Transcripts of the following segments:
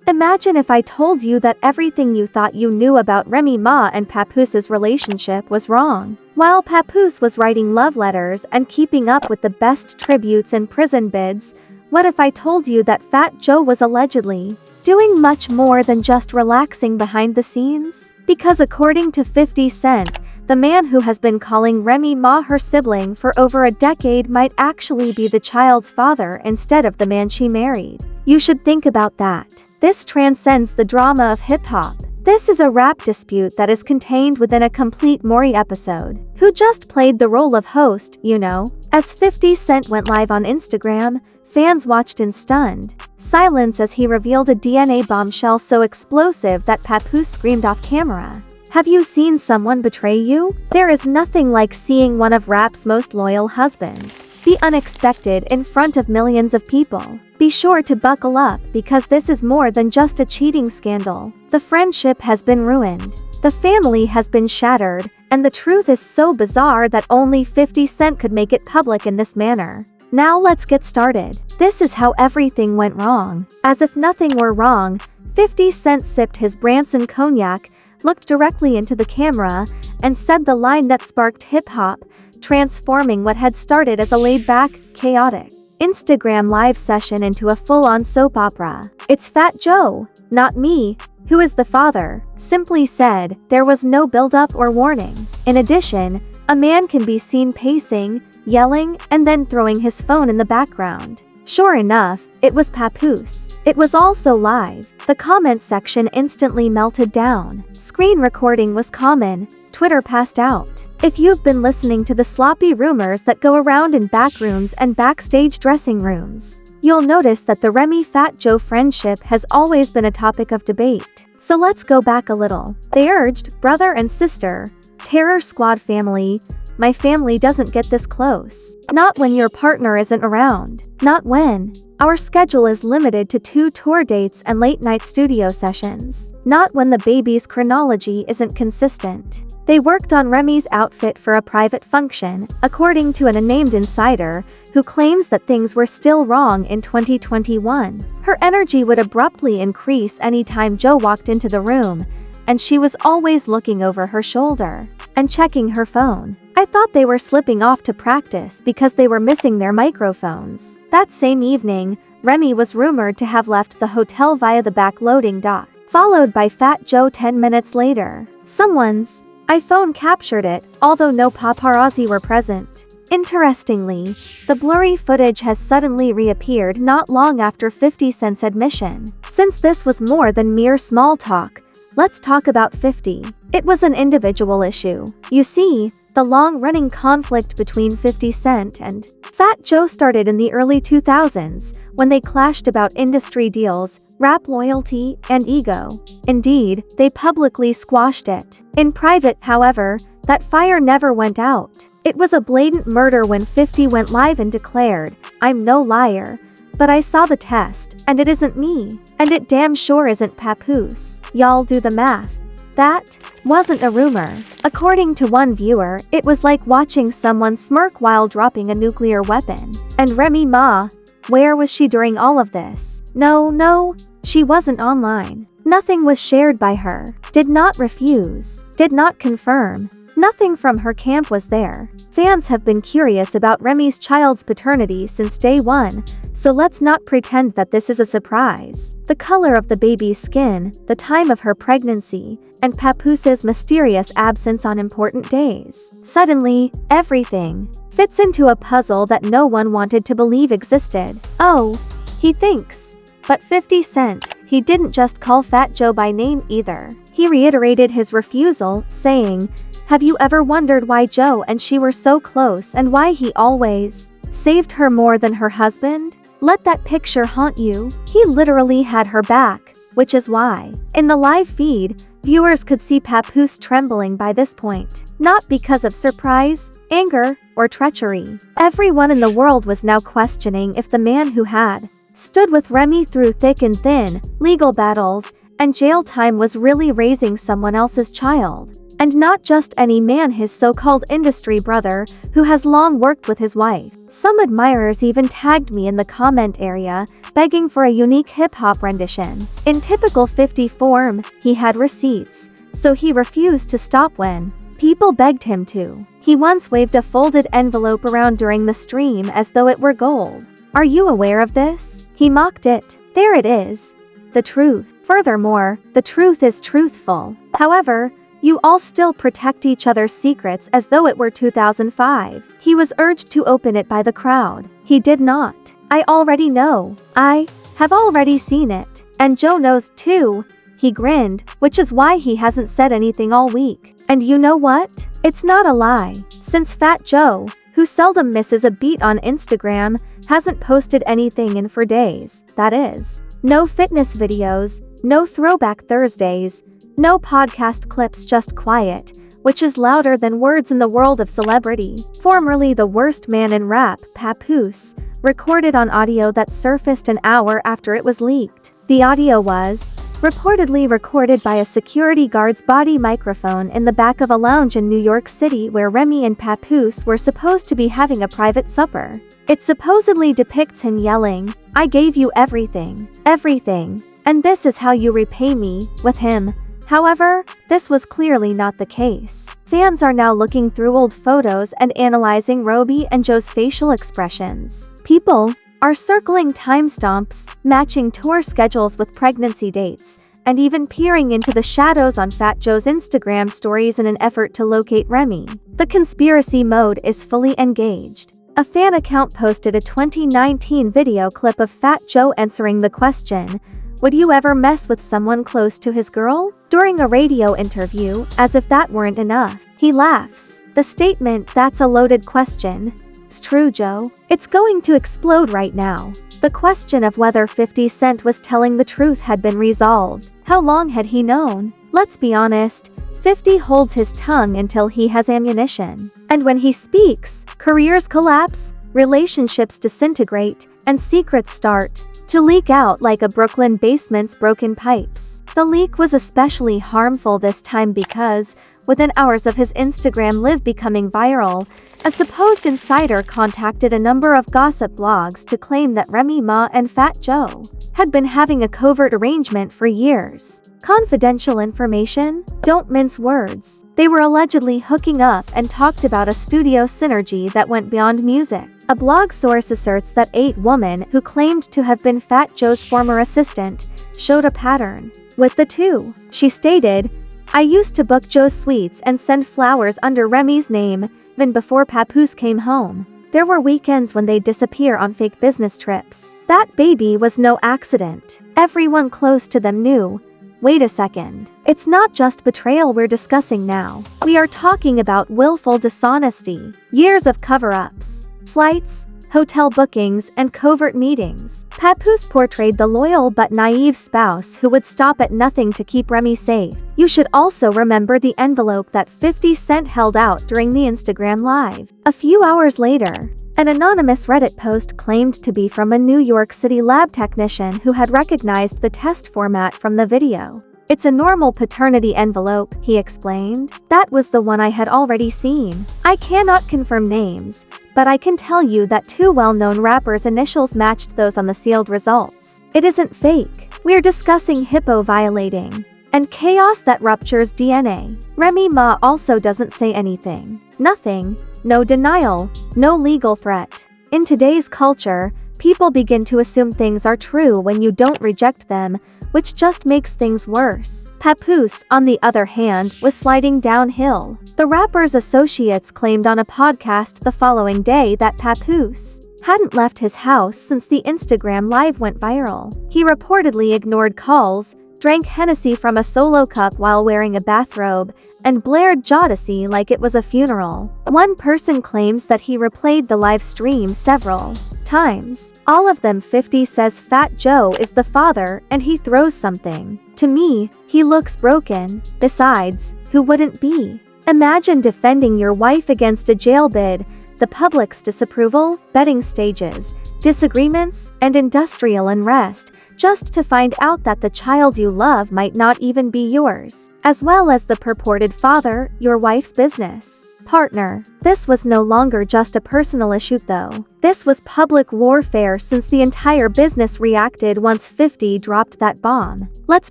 Imagine if I told you that everything you thought you knew about Remy Ma and Papoose's relationship was wrong. While Papoose was writing love letters and keeping up with the best tributes and prison bids, what if I told you that Fat Joe was allegedly doing much more than just relaxing behind the scenes? Because according to 50 Cent, the man who has been calling Remy Ma her sibling for over a decade might actually be the child's father instead of the man she married. You should think about that. This transcends the drama of hip-hop. This is a rap dispute that is contained within a complete Maury episode. Who just played the role of host, you know? As 50 Cent went live on Instagram, fans watched in stunned silence as he revealed a DNA bombshell so explosive that Papoose screamed off camera. Have you seen someone betray you? There is nothing like seeing one of rap's most loyal husbands the unexpected in front of millions of people. Be sure to buckle up because this is more than just a cheating scandal. The friendship has been ruined. The family has been shattered, and the truth is so bizarre that only 50 Cent could make it public in this manner. Now let's get started. This is how everything went wrong. As if nothing were wrong, 50 Cent sipped his Branson cognac, looked directly into the camera, and said the line that sparked hip-hop, transforming what had started as a laid-back, chaotic Instagram live session into a full-on soap opera. "It's Fat Joe, not me, who is the father," simply said. There was no build-up or warning. In addition, a man can be seen pacing, yelling, and then throwing his phone in the background. Sure enough, it was Papoose. It was also live. The comment section instantly melted down. Screen recording was common. Twitter passed out. If you've been listening to the sloppy rumors that go around in backrooms and backstage dressing rooms, you'll notice that the Remy Fat Joe friendship has always been a topic of debate. So let's go back a little. They urged, brother and sister, Terror Squad family, my family doesn't get this close. Not when your partner isn't around. Not when our schedule is limited to 2 tour dates and late-night studio sessions. Not when the baby's chronology isn't consistent. They worked on Remy's outfit for a private function, according to an unnamed insider, who claims that things were still wrong in 2021. Her energy would abruptly increase anytime Joe walked into the room, and she was always looking over her shoulder and checking her phone. I thought they were slipping off to practice because they were missing their microphones. That same evening, Remy was rumored to have left the hotel via the back loading dock, followed by Fat Joe 10 minutes later. Someone's iPhone captured it, although no paparazzi were present. Interestingly, the blurry footage has suddenly reappeared not long after 50 Cent's admission. Since this was more than mere small talk, let's talk about 50. It was an individual issue. You see, the long-running conflict between 50 Cent and Fat Joe started in the early 2000s, when they clashed about industry deals, rap loyalty, and ego. Indeed, they publicly squashed it. In private, however, that fire never went out. It was a blatant murder when 50 went live and declared, "I'm no liar, but I saw the test, and it isn't me, and it damn sure isn't Papoose. Y'all do the math. That wasn't a rumor." According to one viewer, it was like watching someone smirk while dropping a nuclear weapon. And Remy Ma, where was she during all of this? No, she wasn't online. Nothing was shared by her. Did not refuse. Did not confirm. Nothing from her camp was there. Fans have been curious about Remy's child's paternity since day one, so let's not pretend that this is a surprise. The color of the baby's skin, the time of her pregnancy, and Papoose's mysterious absence on important days. Suddenly, everything fits into a puzzle that no one wanted to believe existed. Oh, he thinks. But 50 Cent, he didn't just call Fat Joe by name either. He reiterated his refusal, saying, "Have you ever wondered why Joe and she were so close and why he always saved her more than her husband? Let that picture haunt you. He literally had her back, which is why." In the live feed, viewers could see Papoose trembling by this point. Not because of surprise, anger, or treachery. Everyone in the world was now questioning if the man who had stood with Remy through thick and thin, legal battles, and jail time was really raising someone else's child. And not just any man, his so-called industry brother, who has long worked with his wife. Some admirers even tagged me in the comment area, begging for a unique hip-hop rendition. In typical 50 form, he had receipts, so he refused to stop when people begged him to. He once waved a folded envelope around during the stream as though it were gold. "Are you aware of this?" He mocked it. There it is. The truth. Furthermore, the truth is truthful. However, you all still protect each other's secrets as though it were 2005. He was urged to open it by the crowd. He did not. "I already know. I have already seen it. And Joe knows too." He grinned, which is why he hasn't said anything all week. And you know what? It's not a lie. Since Fat Joe, who seldom misses a beat on Instagram, hasn't posted anything in for days. That is, no fitness videos, no Throwback Thursdays, no podcast clips, just quiet, which is louder than words in the world of celebrity. Formerly the worst man in rap, Papoose, recorded on audio that surfaced an hour after it was leaked. The audio was reportedly recorded by a security guard's body microphone in the back of a lounge in New York City where Remy and Papoose were supposed to be having a private supper. It supposedly depicts him yelling, "I gave you everything, everything, and this is how you repay me," with him. However, this was clearly not the case. Fans are now looking through old photos and analyzing Roby and Joe's facial expressions. People are circling timestamps, matching tour schedules with pregnancy dates, and even peering into the shadows on Fat Joe's Instagram stories in an effort to locate Remy. The conspiracy mode is fully engaged. A fan account posted a 2019 video clip of Fat Joe answering the question, "Would you ever mess with someone close to his girl?" during a radio interview. As if that weren't enough, he laughs. The statement, "That's a loaded question. It's true, Joe. It's going to explode right now." The question of whether 50 Cent was telling the truth had been resolved. How long had he known? Let's be honest, 50 holds his tongue until he has ammunition. And when he speaks, careers collapse, relationships disintegrate, and secrets start to leak out like a Brooklyn basement's broken pipes. The leak was especially harmful this time because, within hours of his Instagram live becoming viral, a supposed insider contacted a number of gossip blogs to claim that Remy Ma and Fat Joe had been having a covert arrangement for years. Confidential information? Don't mince words. They were allegedly hooking up and talked about a studio synergy that went beyond music. A blog source asserts that a woman who claimed to have been Fat Joe's former assistant showed a pattern with the two. She stated, "I used to book Joe's suites and send flowers under Remy's name, even before Papoose came home. There were weekends when they'd disappear on fake business trips. That baby was no accident. Everyone close to them knew." Wait a second. It's not just betrayal we're discussing now. We are talking about willful dishonesty, years of cover-ups, flights, hotel bookings, and covert meetings. Papoose portrayed the loyal but naive spouse who would stop at nothing to keep Remy safe. You should also remember the envelope that 50 Cent held out during the Instagram Live. A few hours later, an anonymous Reddit post claimed to be from a New York City lab technician who had recognized the test format from the video. "It's a normal paternity envelope," he explained. "That was the one I had already seen. I cannot confirm names, but I can tell you that two well-known rappers' initials matched those on the sealed results. It isn't fake. We're discussing hippo violating and chaos that ruptures DNA." Remy Ma also doesn't say anything. Nothing. No denial. No legal threat. In today's culture, people begin to assume things are true when you don't reject them, which just makes things worse. Papoose, on the other hand, was sliding downhill. The rapper's associates claimed on a podcast the following day that Papoose hadn't left his house since the Instagram Live went viral. He reportedly ignored calls, drank Hennessy from a solo cup while wearing a bathrobe, and blared Jodeci like it was a funeral. One person claims that he replayed the live stream several times. All of them 50 says Fat Joe is the father and he throws something. "To me, he looks broken. Besides, who wouldn't be? Imagine defending your wife against a jail bid, the public's disapproval, betting stages, disagreements, and industrial unrest, just to find out that the child you love might not even be yours, as well as the purported father, your wife's business partner. This was no longer just a personal issue though. This was public warfare since the entire business reacted once 50 dropped that bomb. Let's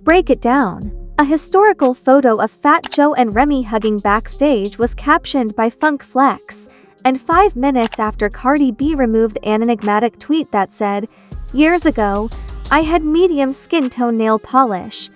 break it down. A historical photo of Fat Joe and Remy hugging backstage was captioned by Funk Flex, and 5 minutes after Cardi B removed an enigmatic tweet that said, "Years ago, I had medium skin tone nail polish.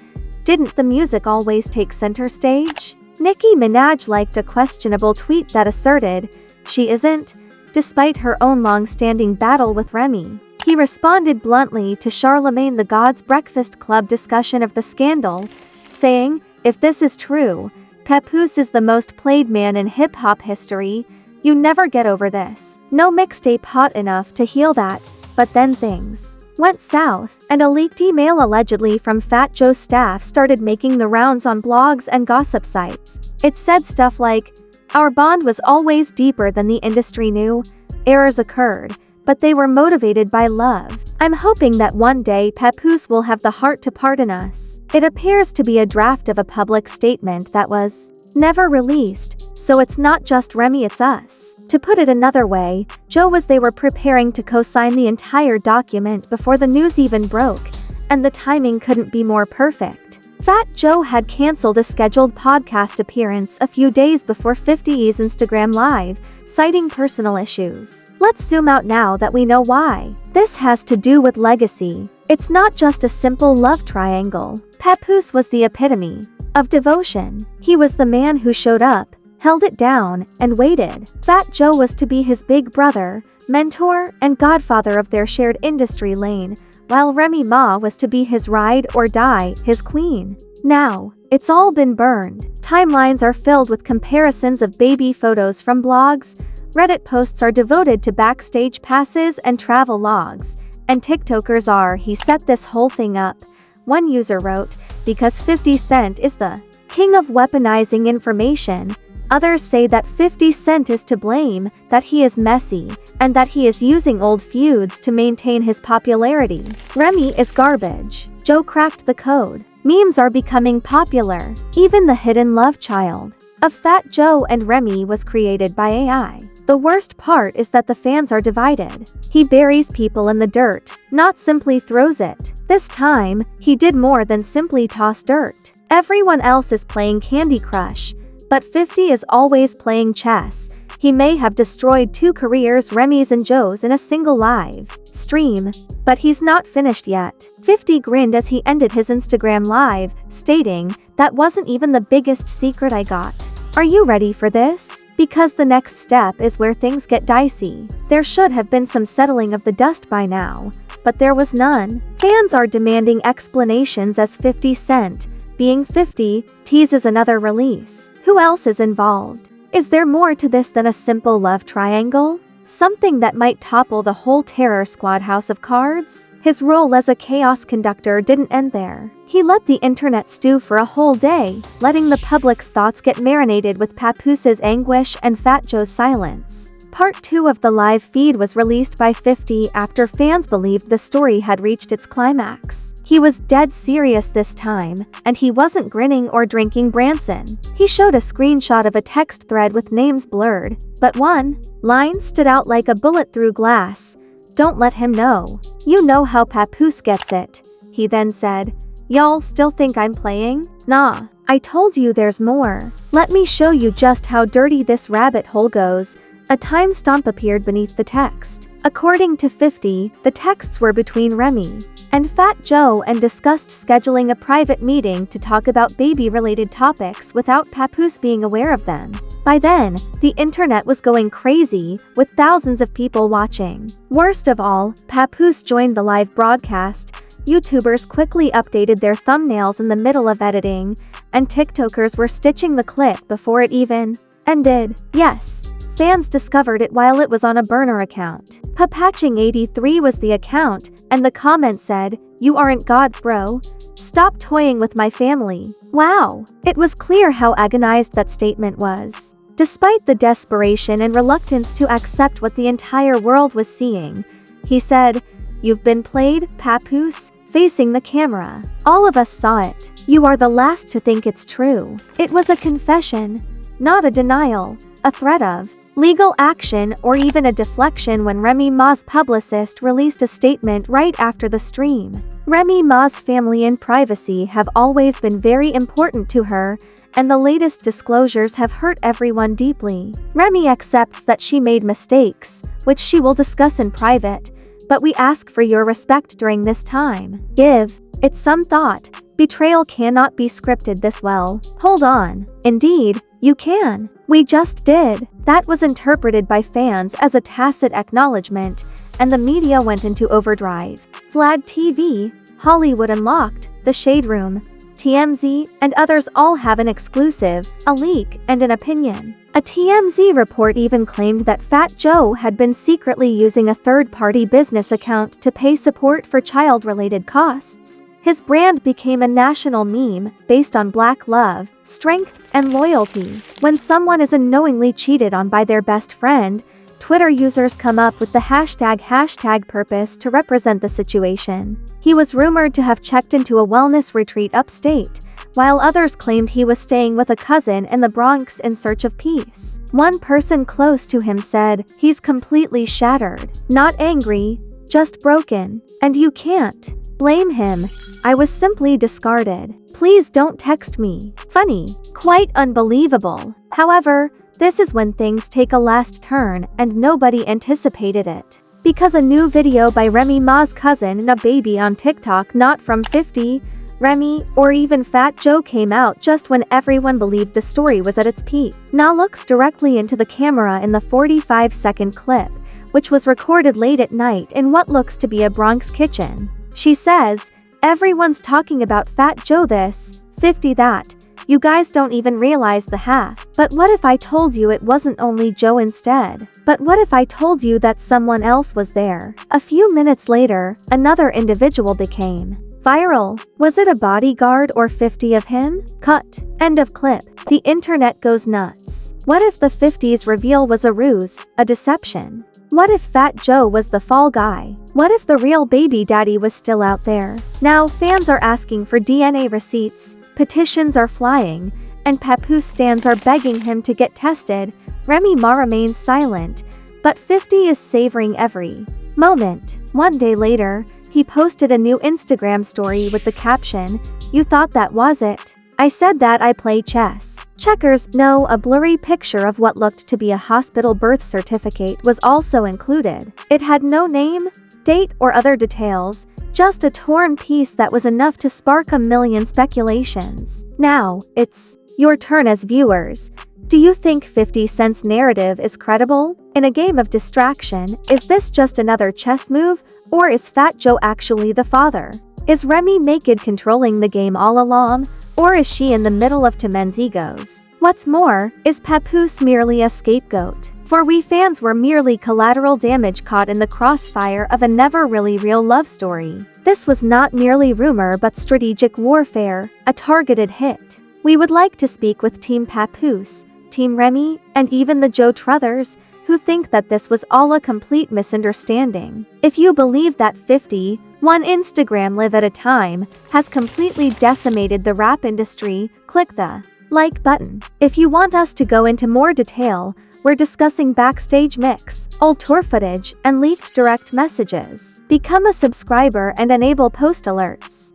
Didn't the music always take center stage?" Nicki Minaj liked a questionable tweet that asserted she isn't, despite her own long-standing battle with Remy. He responded bluntly to Charlemagne the God's Breakfast Club discussion of the scandal, saying, "If this is true, Papoose is the most played man in hip-hop history. You never get over this. No mixtape hot enough to heal that." But then things went south, and a leaked email allegedly from Fat Joe's staff started making the rounds on blogs and gossip sites. It said stuff like, "Our bond was always deeper than the industry knew. Errors occurred, but they were motivated by love. I'm hoping that one day Papoose will have the heart to pardon us." It appears to be a draft of a public statement that was never released, so it's not just Remy, it's us. To put it another way, Joe was they were preparing to co-sign the entire document before the news even broke, and the timing couldn't be more perfect. Fat Joe had canceled a scheduled podcast appearance a few days before 50's Instagram Live, citing personal issues. Let's zoom out now that we know why. This has to do with legacy. It's not just a simple love triangle. Papoose was the epitome of devotion. He was the man who showed up, held it down, and waited. Fat Joe was to be his big brother, mentor, and godfather of their shared industry lane, while Remy Ma was to be his ride or die, his queen. Now, it's all been burned. Timelines are filled with comparisons of baby photos from blogs, Reddit posts are devoted to backstage passes and travel logs, and TikTokers are, "He set this whole thing up," one user wrote, "because 50 Cent is the king of weaponizing information." Others say that 50 Cent is to blame, that he is messy, and that he is using old feuds to maintain his popularity. Remy is garbage. Joe cracked the code. Memes are becoming popular. Even the hidden love child of Fat Joe and Remy was created by AI. The worst part is that the fans are divided. He buries people in the dirt, not simply throws it. This time, he did more than simply toss dirt. Everyone else is playing Candy Crush, but 50 is always playing chess. He may have destroyed 2 careers, Remy's and Joe's, in a single live stream, but he's not finished yet. 50 grinned as he ended his Instagram Live, stating, "That wasn't even the biggest secret I got." Are you ready for this? Because the next step is where things get dicey. There should have been some settling of the dust by now, but there was none. Fans are demanding explanations as 50 Cent, being 50, teases another release. Who else is involved? Is there more to this than a simple love triangle? Something that might topple the whole Terror Squad house of cards? His role as a chaos conductor didn't end there. He let the internet stew for a whole day, letting the public's thoughts get marinated with Papoose's anguish and Fat Joe's silence. Part 2 of the live feed was released by 50 after fans believed the story had reached its climax. He was dead serious this time, and he wasn't grinning or drinking Branson. He showed a screenshot of a text thread with names blurred, but one line stood out like a bullet through glass. "Don't let him know. You know how Papoose gets it." He then said, "Y'all still think I'm playing? Nah, I told you there's more. Let me show you just how dirty this rabbit hole goes." A timestamp appeared beneath the text. According to 50, the texts were between Remy and Fat Joe and discussed scheduling a private meeting to talk about baby-related topics without Papoose being aware of them. By then, the internet was going crazy, with thousands of people watching. Worst of all, Papoose joined the live broadcast. YouTubers quickly updated their thumbnails in the middle of editing, and TikTokers were stitching the clip before it even ended. Yes, fans discovered it while it was on a burner account. Papatching83 was the account, and the comment said, "You aren't God, bro. Stop toying with my family." Wow! It was clear how agonized that statement was. Despite the desperation and reluctance to accept what the entire world was seeing, he said, "You've been played, Papoose." facing the camera. All of us saw it. You are the last to think it's true. It was a confession, not a denial, a threat of legal action or even a deflection when Remy Ma's publicist released a statement right after the stream. Remy Ma's family and privacy have always been very important to her, and the latest disclosures have hurt everyone deeply. Remy accepts that she made mistakes, which she will discuss in private, but we ask for your respect during this time. Give it some thought. Betrayal cannot be scripted this well. Hold on. Indeed, you can. We just did. That was interpreted by fans as a tacit acknowledgement, and the media went into overdrive. Vlad TV, Hollywood Unlocked, The Shade Room, TMZ, and others all have an exclusive, a leak, and an opinion. A TMZ report even claimed that Fat Joe had been secretly using a third-party business account to pay support for child-related costs. His brand became a national meme based on black love, strength, and loyalty. When someone is unknowingly cheated on by their best friend, Twitter users come up with the hashtag purpose to represent the situation. He was rumored to have checked into a wellness retreat upstate, while others claimed he was staying with a cousin in the Bronx in search of peace. One person close to him said, "He's completely shattered. Not angry, just broken. And you can't blame him. I was simply discarded. Please don't text me." Funny. Quite unbelievable. However, this is when things take a last turn and nobody anticipated it. Because a new video by Remy Ma's cousin and a baby on TikTok not from 50, Remy, or even Fat Joe came out just when everyone believed the story was at its peak. Na looks directly into the camera in the 45-second clip, which was recorded late at night in what looks to be a Bronx kitchen. She says, "Everyone's talking about Fat Joe this, 50 that. You guys don't even realize the half. But what if I told you it wasn't only Joe instead? But what if I told you that someone else was there?" A few minutes later, another individual became viral. Was it a bodyguard or 50 of him? Cut. End of clip. The internet goes nuts. What if the 50's reveal was a ruse, a deception? What if Fat Joe was the fall guy? What if the real baby daddy was still out there? Now fans are asking for DNA receipts, petitions are flying, and Papoose stans are begging him to get tested. Remy Ma remains silent, but 50 is savoring every moment. One day later, he posted a new Instagram story with the caption, "You thought that was it? I said that I play chess." Checkers. No, a blurry picture of what looked to be a hospital birth certificate was also included. It had no name, date, or other details, just a torn piece that was enough to spark a million speculations. Now, it's your turn as viewers. Do you think 50 Cent's narrative is credible? In a game of distraction, is this just another chess move, or is Fat Joe actually the father? Is Remy naked controlling the game all along, or is she in the middle of two men's egos? What's more, is Papoose merely a scapegoat? For we fans were merely collateral damage caught in the crossfire of a never really real love story. This was not merely rumor but strategic warfare, a targeted hit. We would like to speak with Team Papoose, Team Remy, and even the Joe Truthers, who think that this was all a complete misunderstanding. If you believe that 50, one Instagram live at a time, has completely decimated the rap industry, click the like button. If you want us to go into more detail, we're discussing backstage mix, old tour footage, and leaked direct messages. Become a subscriber and enable post alerts.